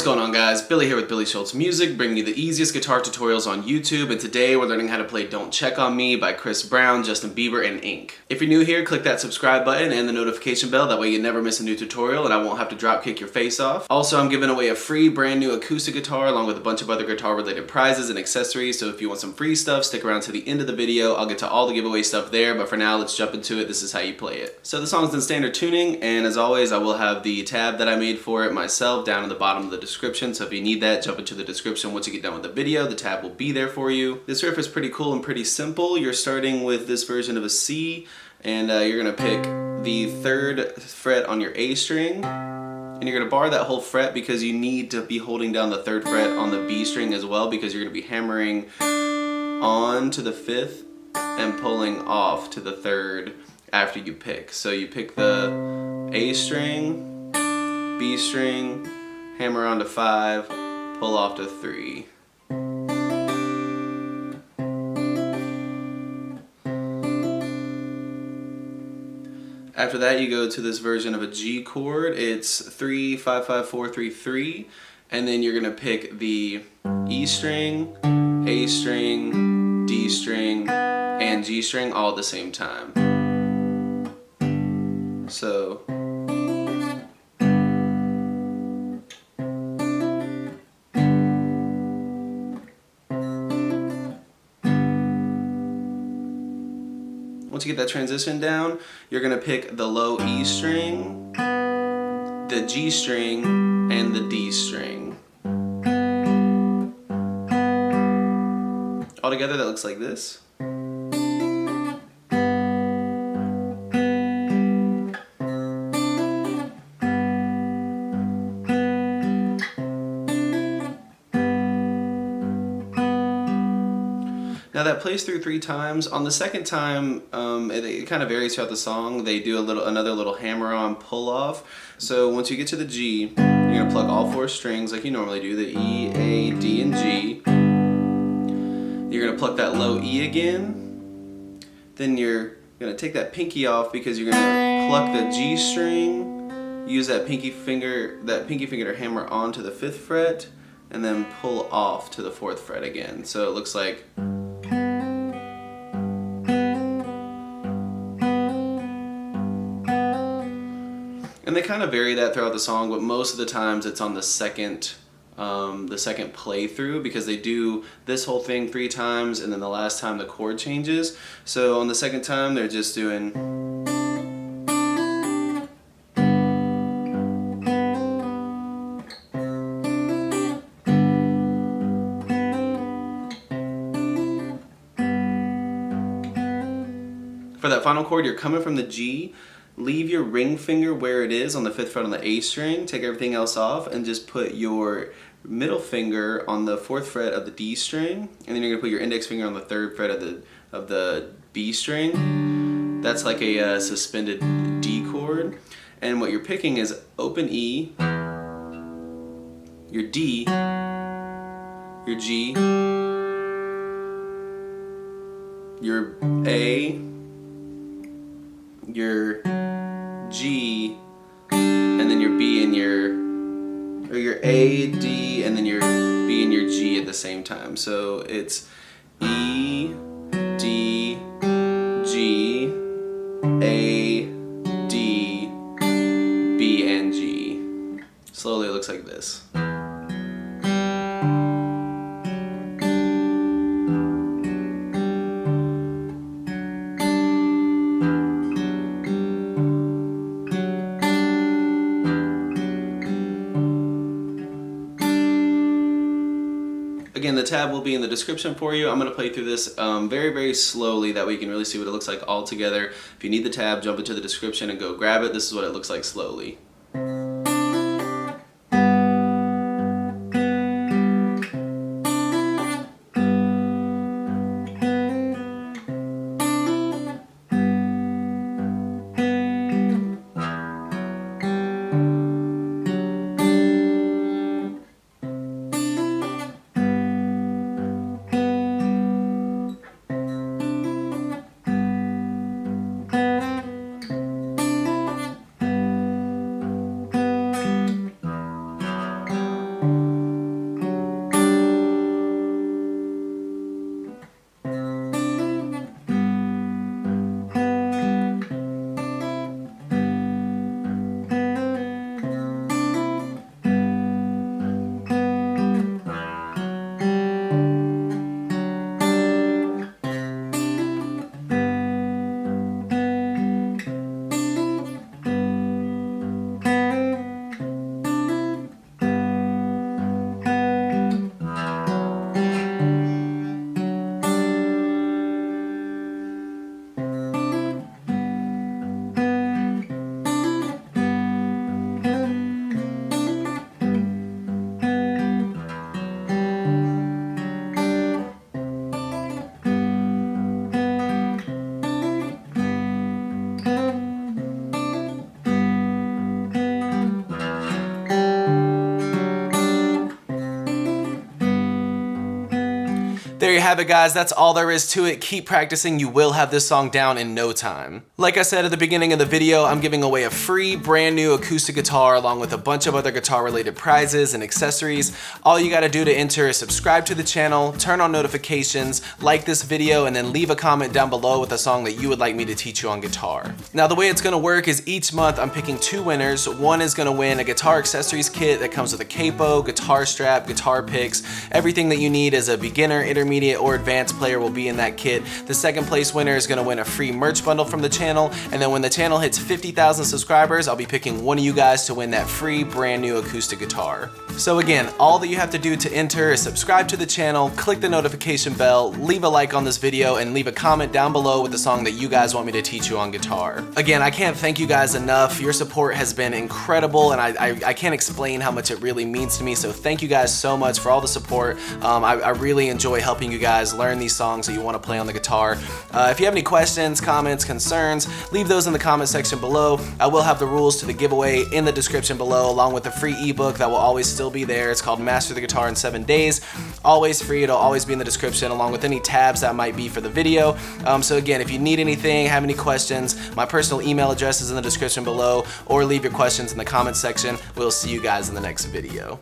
What's going on, guys? Billy here with Billy Schultz Music, bringing you the easiest guitar tutorials on YouTube, and today we're learning how to play Don't Check on Me by Chris Brown, Justin Bieber, and Ink. If you're new here, click that subscribe button and the notification bell, that way you never miss a new tutorial and I won't have to drop kick your face off. Also, I'm giving away a free brand new acoustic guitar along with a bunch of other guitar related prizes and accessories, so if you want some free stuff, stick around to the end of the video. I'll get to all the giveaway stuff there, but for now, let's jump into it. This is how you play it. So the song's in standard tuning, and as always, I will have the tab that I made for it myself down in the bottom of the description, so if you need that, jump into the description once you get done with the video. The tab will be there for you. This riff is pretty cool and pretty simple. You're starting with this version of a C, and you're gonna pick the 3rd fret on your A string, and you're gonna bar that whole fret because you need to be holding down the 3rd fret on the B string as well, because you're gonna be hammering on to the 5th and pulling off to the 3rd after you pick. So you pick the A string, B string, hammer on to 5, pull off to 3. After that, you go to this version of a G chord. It's 3, 5, 5, 4, 3, 3, and then you're gonna pick the E string, A string, D string, and G string all at the same time. So once you get that transition down, you're gonna pick the low E string, the G string, and the D string. All together, that looks like this. Now that plays through 3 times. On the 2nd time, it kind of varies throughout the song. They do another little hammer-on pull-off. So once you get to the G, you're gonna pluck all 4 strings like you normally do, the E, A, D, and G. You're gonna pluck that low E again. Then you're gonna take that pinky off because you're gonna pluck the G string, use that pinky finger to hammer onto the 5th fret, and then pull off to the 4th fret again. So it looks like. And they kind of vary that throughout the song, but most of the times it's on the second playthrough, because they do this whole thing 3 times, and then the last time the chord changes. So on the 2nd time, they're just doing. For that final chord, you're coming from the G. Leave your ring finger where it is on the 5th fret on the A string, take everything else off, and just put your middle finger on the 4th fret of the D string, and then you're gonna put your index finger on the 3rd fret of the B string. That's like a suspended D chord. And what you're picking is open E, your D, your G, your A, your G, and then your B and your A, D, and then your B and your G at the same time. So it's E, D, G, A, D, B, and G. Slowly it looks like this. Again, the tab will be in the description for you. I'm going to play through this very, very slowly, that way you can really see what it looks like all together. If you need the tab, jump into the description and go grab it. This is what it looks like slowly. There you have it, guys. That's all there is to it. Keep practicing. You will have this song down in no time. Like I said at the beginning of the video, I'm giving away a free brand new acoustic guitar along with a bunch of other guitar related prizes and accessories. All you gotta do to enter is subscribe to the channel, turn on notifications, like this video, and then leave a comment down below with a song that you would like me to teach you on guitar. Now the way it's gonna work is each month I'm picking 2 winners. One is gonna win a guitar accessories kit that comes with a capo, guitar strap, guitar picks. Everything that you need as a beginner, intermediate, or advanced player will be in that kit. The second place winner is gonna win a free merch bundle from the channel, and then when the channel hits 50,000 subscribers, I'll be picking one of you guys to win that free brand new acoustic guitar. So again, all that you have to do to enter is subscribe to the channel, click the notification bell, leave a like on this video, and leave a comment down below with the song that you guys want me to teach you on guitar. Again, I can't thank you guys enough. Your support has been incredible, and I can't explain how much it really means to me, so thank you guys so much for all the support. I really enjoy helping you guys learn these songs that you want to play on the guitar. If you have any questions, comments, concerns, leave those in the comment section below. I will have the rules to the giveaway in the description below, along with the free ebook that will always still be there. It's called Master the Guitar in 7 Days. Always free, it'll always be in the description, along with any tabs that might be for the video. So again, if you need anything, have any questions, my personal email address is in the description below, or leave your questions in the comment section. We'll see you guys in the next video.